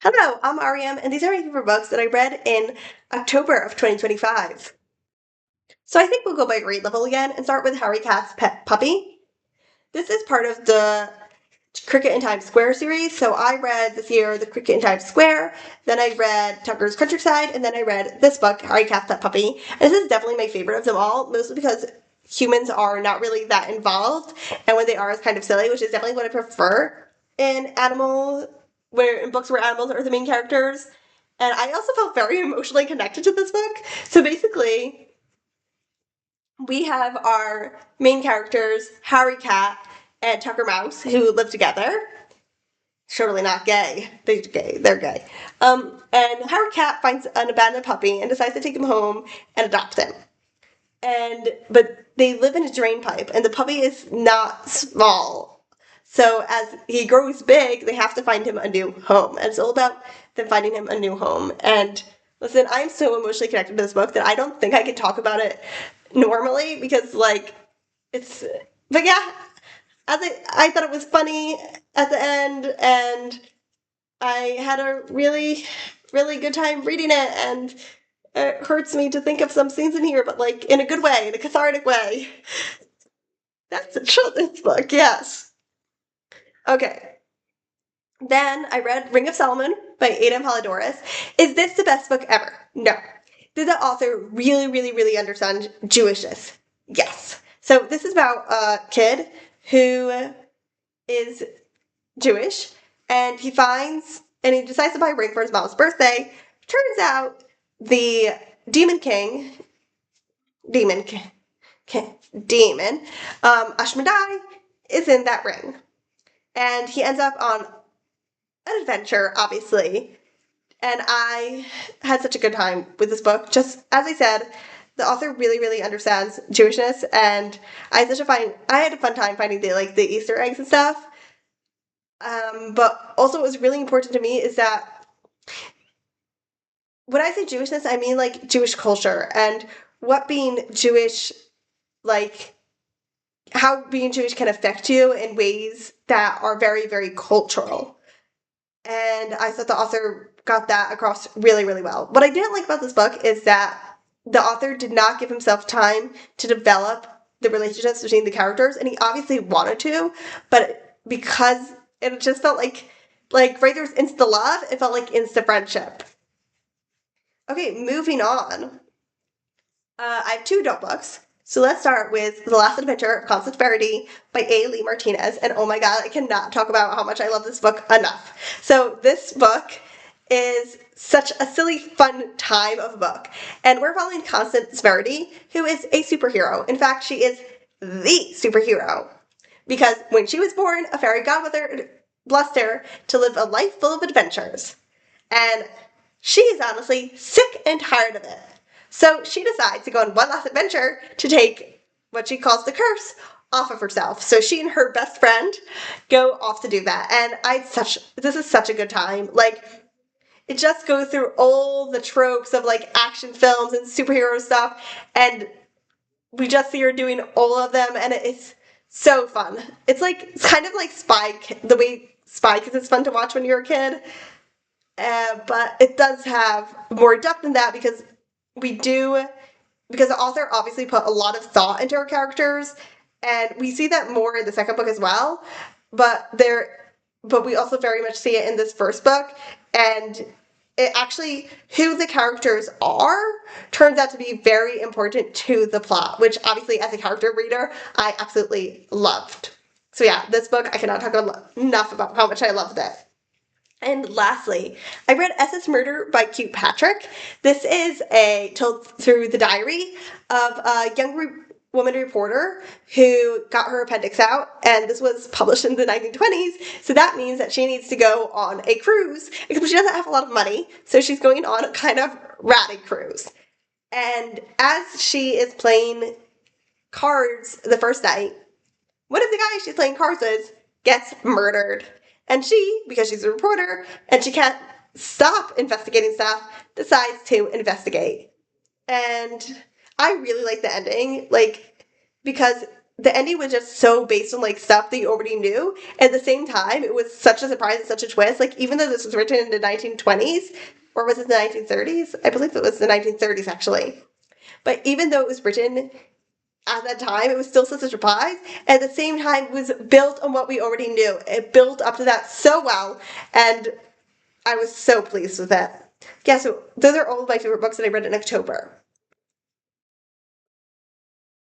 Hello, I'm Ariam, and these are my favorite books that I read in October of 2025. So I think we'll go by grade level again and start with Harry Cat's Pet Puppy. This is part of the Cricket in Times Square series. So I read this year The Cricket in Times Square, then I read Tucker's Countryside, and then I read this book, Harry Cat's Pet Puppy. And this is definitely my favorite of them all, mostly because humans are not really that involved, and when they are, it's kind of silly, which is definitely what I prefer in books where animals are the main characters. And I also felt very emotionally connected to this book. So basically, we have our main characters, Harry Cat and Tucker Mouse, who live together. Surely not gay. They're gay. And Harry Cat finds an abandoned puppy and decides to take him home and adopt him. But they live in a drain pipe, and the puppy is not small. So as he grows big, they have to find him a new home. And it's all about them finding him a new home. And listen, I'm so emotionally connected to this book that I don't think I could talk about it normally because, like, it's. But yeah, I thought it was funny at the end, and I had a really, really good time reading it, and it hurts me to think of some scenes in here, but like in a good way, in a cathartic way. That's a children's book, yes. Okay. Then I read Ring of Solomon by Adam Polydorus. Is this the best book ever? No. Did the author really, really, really understand Jewishness? Yes. So this is about a kid who is Jewish, and he decides to buy a ring for his mom's birthday. Turns out the Demon King, Demon King, Demon, Ashmedai, is in that ring. And he ends up on an adventure, obviously. And I had such a good time with this book. Just as I said, the author really, really understands Jewishness, and I had a fun time finding the Easter eggs and stuff. But also, what was really important to me is that when I say Jewishness, I mean like Jewish culture and what being Jewish, like how being Jewish can affect you in ways that are very, very cultural. And I thought the author got that across really, really well. What I didn't like about this book is that the author did not give himself time to develop the relationships between the characters, and he obviously wanted to, but because it just felt like right there's insta love, it felt like insta friendship. Okay, moving on. I have two adult books. So let's start with The Last Adventure of Constance Verity by A. Lee Martinez. And oh my god, I cannot talk about how much I love this book enough. So this book is such a silly, fun time of a book. And we're following Constance Verity, who is a superhero. In fact, she is the superhero. Because when she was born, a fairy godmother blessed her to live a life full of adventures. And she is honestly sick and tired of it. So she decides to go on one last adventure to take what she calls the curse off of herself. So she and her best friend go off to do that. And this is such a good time. Like, it just goes through all the tropes of like action films and superhero stuff, and we just see her doing all of them, and it's so fun. It's kind of like the way Spy Kids is fun to watch when you're a kid. But it does have more depth than that because the author obviously put a lot of thought into her characters, and we see that more in the second book as well. But we also very much see it in this first book, and it actually who the characters are turns out to be very important to the plot, which obviously as a character reader I absolutely loved. So yeah, this book I cannot talk enough about how much I loved it. And lastly, I read SS Murder by Cute Patrick. This is told through the diary of a young woman reporter who got her appendix out, and this was published in the 1920s, so that means that she needs to go on a cruise, except she doesn't have a lot of money, so she's going on a kind of ratty cruise. And as she is playing cards the first night, one of the guys she's playing cards with gets murdered. And she, because she's a reporter and she can't stop investigating stuff, decides to investigate. And I really like the ending, because the ending was just so based on like stuff that you already knew. At the same time, it was such a surprise and such a twist. Like even though this was written in the 1920s, or was it the 1930s? I believe it was the 1930s actually. But even though it was written at that time, it was still such a surprise. At the same time, it was built on what we already knew. It built up to that so well, and I was so pleased with it. Yeah, so those are all of my favorite books that I read in October.